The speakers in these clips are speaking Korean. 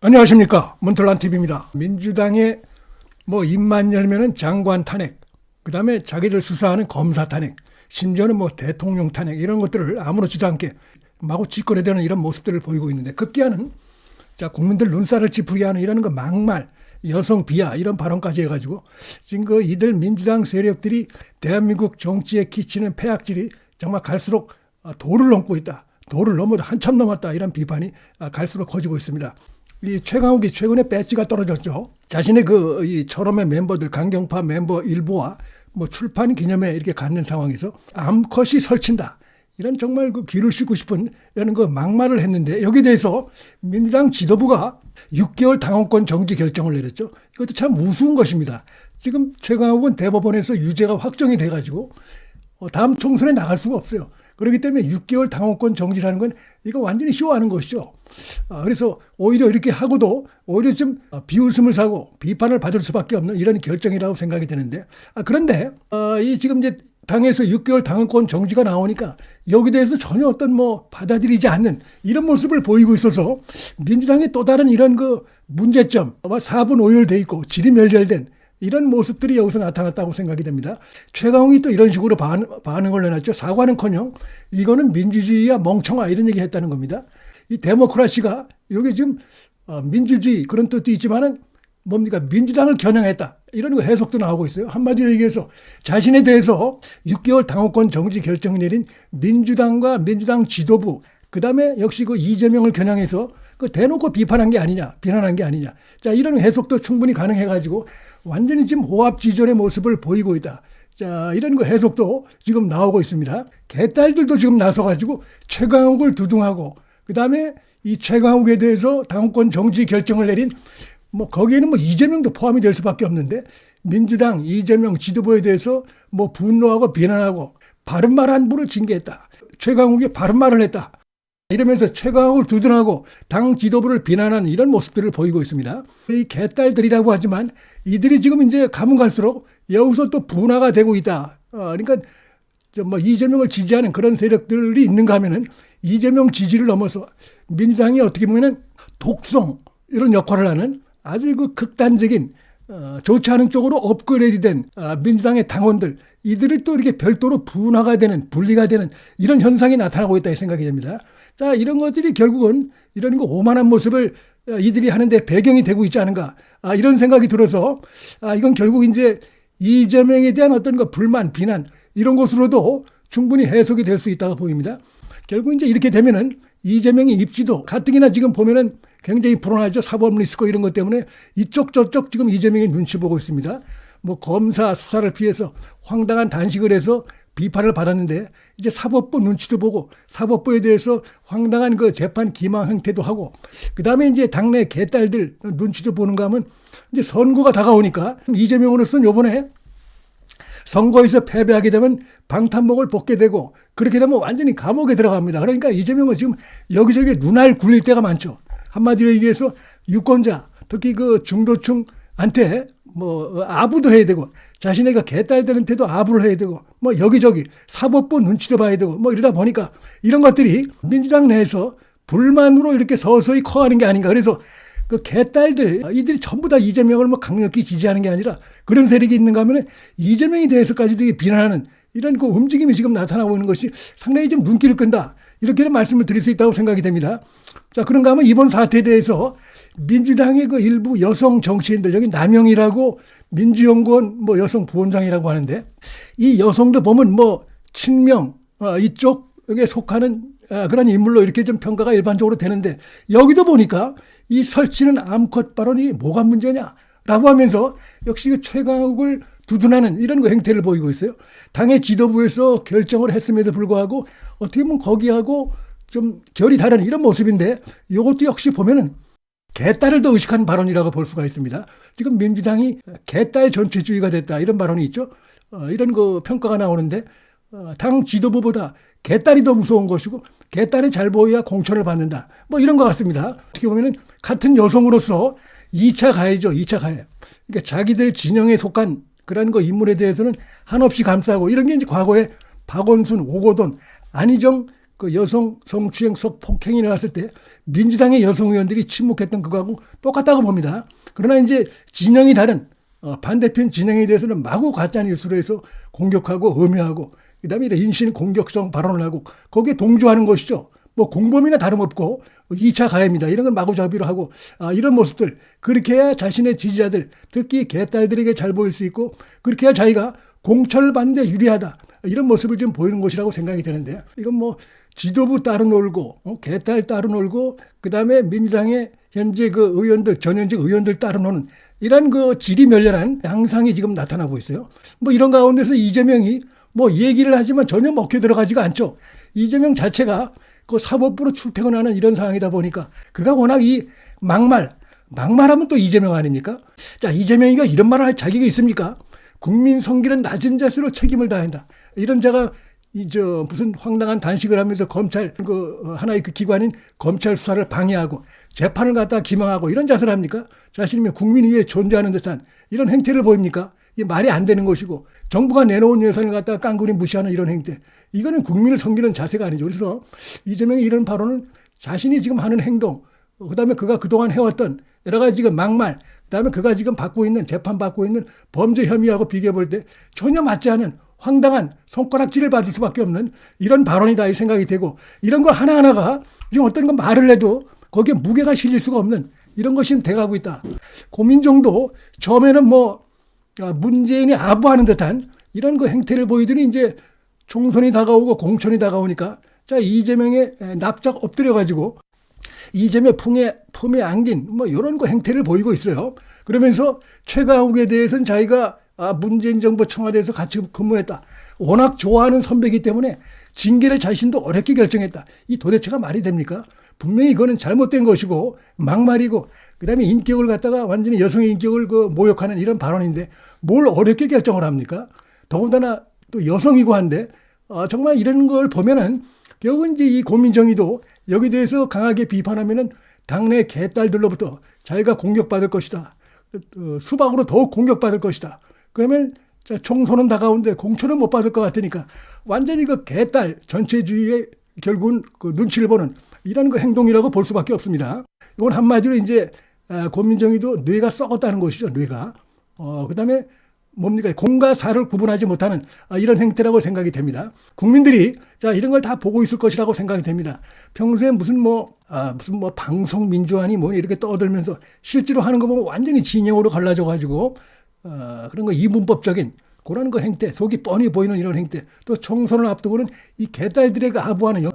안녕하십니까. 문틀란TV입니다. 민주당의 입만 열면은 장관 탄핵, 그 다음에 자기들 수사하는 검사 탄핵, 심지어는 대통령 탄핵 이런 것들을 아무렇지도 않게 마구 짓거려대는 이런 모습들을 보이고 있는데, 급기야는 국민들 눈살을 찌푸리게 하는 이런 막말, 여성 비하 이런 발언까지 해가지고 지금 이들 민주당 세력들이 대한민국 정치에 끼치는 폐악질이 정말 갈수록 도를 넘고 있다. 도를 넘어도 한참 넘었다. 이런 비판이 갈수록 커지고 있습니다. 이 최강욱이 최근에 배지가 떨어졌죠. 자신의 이 철험의 멤버들, 강경파 멤버 일부와 출판 기념회 이렇게 갖는 상황에서 암컷이 설친다. 이런 정말 귀를 씻고 싶은 이런 막말을 했는데, 여기에 대해서 민주당 지도부가 6개월 당원권 정지 결정을 내렸죠. 이것도 참 우스운 것입니다. 지금 최강욱은 대법원에서 유죄가 확정이 돼가지고 다음 총선에 나갈 수가 없어요. 그렇기 때문에 6개월 당원권 정지라는 건 이거 완전히 쇼하는 것이죠. 그래서 오히려 이렇게 하고도 오히려 좀 비웃음을 사고 비판을 받을 수밖에 없는 이런 결정이라고 생각이 되는데, 그런데 이 지금 이제 당에서 6개월 당원권 정지가 나오니까 여기 대해서 전혀 어떤 받아들이지 않는 이런 모습을 보이고 있어서 민주당의 또 다른 이런 문제점, 4분 오열돼 있고 질이 멸절된 이런 모습들이 여기서 나타났다고 생각이 됩니다. 최강욱이 또 이런 식으로 반응을 내놨죠. 사과는커녕 이거는 민주주의야 멍청아 이런 얘기 했다는 겁니다. 이 데모크라시가 이게 지금 민주주의 그런 뜻도 있지만은 민주당을 겨냥했다. 이런 해석도 나오고 있어요. 한마디로 얘기해서 자신에 대해서 6개월 당원권 정지 결정을 내린 민주당과 민주당 지도부, 그 다음에 역시 이재명을 겨냥해서 대놓고 비판한 게 아니냐, 비난한 게 아니냐. 자, 이런 해석도 충분히 가능해가지고 완전히 지금 호합지졸의 모습을 보이고 있다. 자, 이런 해석도 지금 나오고 있습니다. 개딸들도 지금 나서가지고 최강욱을 두둥하고, 그 다음에 이 최강욱에 대해서 당원권 정지 결정을 내린 거기에는 이재명도 포함이 될 수밖에 없는데, 민주당 이재명 지도부에 대해서 분노하고 비난하고 바른말 한 부를 징계했다. 최강욱이 바른말을 했다. 이러면서 최강욱을 두둔하고 당 지도부를 비난하는 이런 모습들을 보이고 있습니다. 이 개딸들이라고 하지만 이들이 지금 이제 가면 갈수록 여기서 또 분화가 되고 있다. 그러니까 이재명을 지지하는 그런 세력들이 있는가 하면은 이재명 지지를 넘어서 민주당이 어떻게 보면은 독성 이런 역할을 하는 아주 극단적인 좋지 않은 쪽으로 업그레이드된 민주당의 당원들, 이들이 또 이렇게 별도로 분화가 되는, 분리가 되는 이런 현상이 나타나고 있다 생각이 됩니다. 자, 이런 것들이 결국은 이런 오만한 모습을 이들이 하는데 배경이 되고 있지 않은가, 이런 생각이 들어서 이건 결국 이제 이재명에 대한 어떤 불만, 비난 이런 것으로도 충분히 해석이 될 수 있다고 보입니다. 결국 이제 이렇게 되면은 이재명의 입지도 가뜩이나 지금 보면은 굉장히 불안하죠. 사법 리스크 이런 것 때문에 이쪽 저쪽 지금 이재명이 눈치 보고 있습니다. 검사 수사를 피해서 황당한 단식을 해서 비판을 받았는데, 이제 사법부 눈치도 보고 사법부에 대해서 황당한 재판 기망 행태도 하고, 그 다음에 이제 당내 개딸들 눈치도 보는가 하면 이제 선거가 다가오니까 이재명으로서는 요번에 선거에서 패배하게 되면 방탄복을 벗게 되고, 그렇게 되면 완전히 감옥에 들어갑니다. 그러니까 이재명은 지금 여기저기 눈알 굴릴 때가 많죠. 한마디로 얘기해서 유권자, 특히 중도층한테 아부도 해야 되고, 자신의 개딸들한테도 아부를 해야 되고, 여기저기 사법부 눈치도 봐야 되고, 이러다 보니까 이런 것들이 민주당 내에서 불만으로 이렇게 서서히 커가는 게 아닌가. 그래서 개딸들, 이들이 전부 다 이재명을 강력히 지지하는 게 아니라 그런 세력이 있는가 하면 이재명에 대해서까지도 비난하는 이런 움직임이 지금 나타나고 있는 것이 상당히 좀 눈길을 끈다. 이렇게 말씀을 드릴 수 있다고 생각이 됩니다. 자, 그런가 하면 이번 사태에 대해서 민주당의 일부 여성 정치인들, 여기 남영이라고 민주연구원 여성 부원장이라고 하는데, 이 여성도 보면 친명 이쪽에 속하는 그런 인물로 이렇게 좀 평가가 일반적으로 되는데, 여기도 보니까 이 설치는 암컷 발언이 뭐가 문제냐라고 하면서 역시 최강욱을 두둔하는 이런 행태를 보이고 있어요. 당의 지도부에서 결정을 했음에도 불구하고 어떻게 보면 거기하고 좀 결이 다른 이런 모습인데, 이것도 역시 보면은 개딸을 더 의식한 발언이라고 볼 수가 있습니다. 지금 민주당이 개딸 전체주의가 됐다 이런 발언이 있죠. 이런 평가가 나오는데, 당 지도부보다 개딸이 더 무서운 것이고 개딸이 잘 보여야 공천을 받는다. 이런 것 같습니다. 어떻게 보면은 같은 여성으로서 2차 가해죠. 2차 가해. 그러니까 자기들 진영에 속한 그런 인물에 대해서는 한없이 감싸고, 이런 게 이제 과거에 박원순, 오거돈, 안희정 그 여성 성추행 성폭행이 일어났을 때 민주당의 여성 의원들이 침묵했던 그거하고 똑같다고 봅니다. 그러나 이제 진영이 다른 반대편 진영에 대해서는 마구 가짜 뉴스로 해서 공격하고 음해하고 그다음에 인신 공격성 발언을 하고 거기에 동조하는 것이죠. 뭐 공범이나 다름없고 2차 가해입니다. 이런 걸 마구잡이로 하고 이런 모습들 그렇게 해야 자신의 지지자들 특히 개딸들에게 잘 보일 수 있고 그렇게 해야 자기가 공천을 받는 데 유리하다. 이런 모습을 좀 보이는 것이라고 생각이 되는데 이건 뭐 지도부 따로 놀고 개딸 따로 놀고 그다음에 민주당의 현재 그 의원들 전현직 의원들 따로 노는 이런 그 지리멸렬한 양상이 지금 나타나고 있어요. 뭐 이런 가운데서 이재명이 뭐 얘기를 하지만 전혀 먹혀 들어가지가 않죠. 이재명 자체가 그 사법부로 출퇴근하는 이런 상황이다 보니까 그가 워낙 이 막말하면 또 이재명 아닙니까? 자, 이재명이가 이런 말을 할 자격이 있습니까? 국민 성기는 낮은 자세로 책임을 다한다. 이런 자가 무슨 황당한 단식을 하면서 검찰 하나의 그 기관인 검찰 수사를 방해하고 재판을 갖다 기망하고 이런 자세를 합니까? 자신이 국민 위에 존재하는 듯한 이런 행태를 보입니까? 이게 말이 안 되는 것이고 정부가 내놓은 예산을 갖다가 깡그리 무시하는 이런 행태. 이거는 국민을 섬기는 자세가 아니죠. 그래서 이재명이 이런 발언은 자신이 지금 하는 행동, 그다음에 그가 그동안 해왔던 여러 가지 지금 막말, 그다음에 그가 지금 재판받고 있는 범죄 혐의하고 비교해 볼 때 전혀 맞지 않은 황당한 손가락질을 받을 수밖에 없는 이런 발언이다 이 생각이 되고 이런 거 하나하나가 지금 어떤 거 말을 해도 거기에 무게가 실릴 수가 없는 이런 것이 돼가고 있다. 고민정도 처음에는 뭐 문재인이 아부하는 듯한 이런 그 행태를 보이더니 이제 총선이 다가오고 공천이 다가오니까 자 이재명의 납작 엎드려가지고 이재명 품에 안긴 뭐 이런 거 행태를 보이고 있어요. 그러면서 최강욱에 대해서는 자기가 문재인 정부 청와대에서 같이 근무했다. 워낙 좋아하는 선배이기 때문에 징계를 자신도 어렵게 결정했다. 이 도대체가 말이 됩니까? 분명히 이거는 잘못된 것이고 막말이고 그다음에 인격을 갖다가 완전히 여성의 인격을 모욕하는 이런 발언인데 뭘 어렵게 결정을 합니까? 더군다나 또 여성이고 한데 정말 이런 걸 보면은 결국은 이제 이 고민정의도 여기 대해서 강하게 비판하면은 당내 개딸들로부터 자기가 공격받을 것이다. 수박으로 더욱 공격받을 것이다. 그러면 총선은 다가오는데 공천은 못 받을 것 같으니까 완전히 그 개딸 전체주의의 결국은 그 눈치를 보는 이런 그 행동이라고 볼 수밖에 없습니다. 이건 한마디로 이제 고민정의도 뇌가 썩었다는 것이죠. 뇌가. 그다음에 뭡니까? 공과 사를 구분하지 못하는 이런 행태라고 생각이 됩니다. 국민들이 자 이런 걸 다 보고 있을 것이라고 생각이 됩니다. 평소에 무슨 방송 민주화니 뭐니 이렇게 떠들면서 실제로 하는 거 보면 완전히 진영으로 갈라져 가지고 그런 거 이분법적인 그런 거 행태, 속이 뻔히 보이는 이런 행태, 또 총선을 앞두고는 이 개딸들에게 아부하는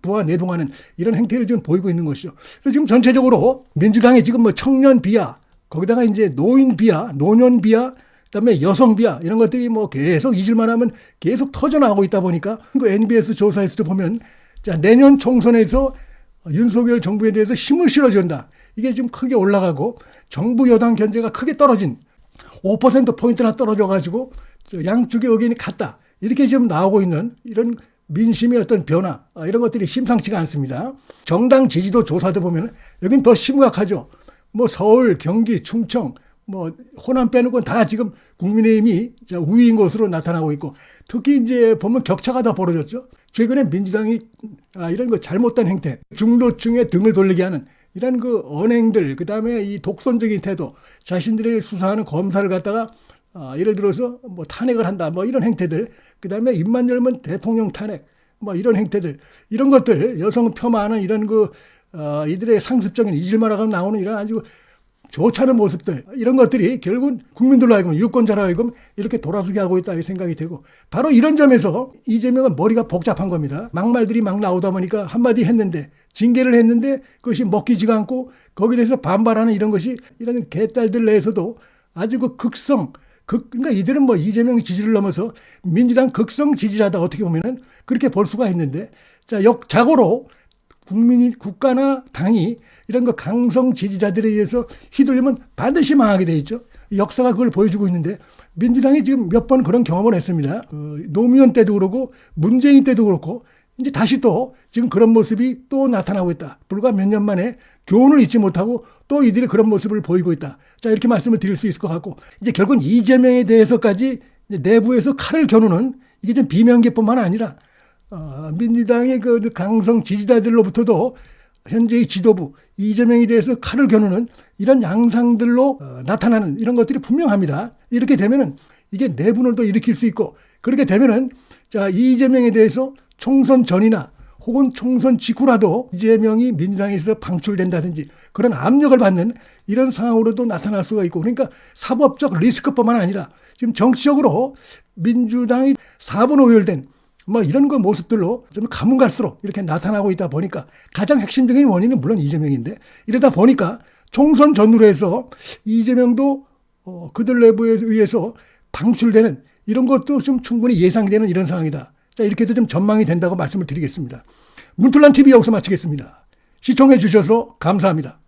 부하 내동하는 이런 행태를 좀 보이고 있는 것이죠. 그래서 지금 전체적으로 민주당이 지금 뭐 청년 비하, 거기다가 이제 노인 비하, 노년 비하, 그다음에 여성 비하 이런 것들이 뭐 계속 잊을만 하면 계속 터져나오고 있다 보니까 그 NBS 조사에서도 보면 자 내년 총선에서 윤석열 정부에 대해서 힘을 실어준다. 이게 지금 크게 올라가고 정부 여당 견제가 크게 떨어진 5%포인트나 떨어져가지고 양쪽의 의견이 같다. 이렇게 지금 나오고 있는 이런 민심의 어떤 변화 이런 것들이 심상치가 않습니다. 정당 지지도 조사도 보면 여긴 더 심각하죠. 뭐 서울, 경기, 충청, 뭐 호남 빼놓고는 다 지금 국민의힘이 우위인 것으로 나타나고 있고 특히 이제 보면 격차가 더 벌어졌죠. 최근에 민주당이 이런 거 잘못된 행태, 중도층에 등을 돌리게 하는 이런 그 언행들, 그 다음에 이 독선적인 태도, 자신들의 수사하는 검사를 갖다가 예를 들어서 뭐 탄핵을 한다, 뭐 이런 행태들, 그 다음에 입만 열면 대통령 탄핵, 뭐 이런 행태들, 이런 것들, 여성 폄하하는 이런 이들의 상습적인 이질만하고 나오는 이런 아주 좋지 않은 모습들, 이런 것들이 결국은 국민들로 하여금 유권자로 하여금 이렇게 돌아서게 하고 있다 이 생각이 되고 바로 이런 점에서 이재명은 머리가 복잡한 겁니다. 막말들이 막 나오다 보니까 한마디 했는데 징계를 했는데 그것이 먹히지가 않고 거기에 대해서 반발하는 이런 것이 이런 개딸들 내에서도 아주 그러니까 이들은 뭐 이재명 지지를 넘어서 민주당 극성 지지자다 어떻게 보면은 그렇게 볼 수가 있는데 역자고로 국가나 당이 이런 거 강성 지지자들에 의해서 휘둘리면 반드시 망하게 돼 있죠. 역사가 그걸 보여주고 있는데 민주당이 지금 몇 번 그런 경험을 했습니다. 노무현 때도 그렇고 문재인 때도 그렇고 이제 다시 또 지금 그런 모습이 또 나타나고 있다. 불과 몇 년 만에 교훈을 잊지 못하고 또 이들이 그런 모습을 보이고 있다. 자 이렇게 말씀을 드릴 수 있을 것 같고 이제 결국은 이재명에 대해서까지 내부에서 칼을 겨누는 이게 좀 비명계뿐만 아니라 민주당의 그 강성 지지자들로부터도 현재의 지도부 이재명에 대해서 칼을 겨누는 이런 양상들로 나타나는 이런 것들이 분명합니다. 이렇게 되면은 이게 내분을 또 일으킬 수 있고, 그렇게 되면은 자, 이재명에 대해서 총선 전이나 혹은 총선 직후라도 이재명이 민주당에서 방출된다든지 그런 압력을 받는 이런 상황으로도 나타날 수가 있고, 그러니까 사법적 리스크뿐만 아니라 지금 정치적으로 민주당이 4분 오열된 뭐 이런 거 모습들로 좀 가면 갈수록 이렇게 나타나고 있다 보니까 가장 핵심적인 원인은 물론 이재명인데, 이러다 보니까 총선 전후로 해서 이재명도 그들 내부에 의해서 방출되는 이런 것도 좀 충분히 예상되는 이런 상황이다. 자, 이렇게 해서 좀 전망이 된다고 말씀을 드리겠습니다. 문틀란 TV 여기서 마치겠습니다. 시청해 주셔서 감사합니다.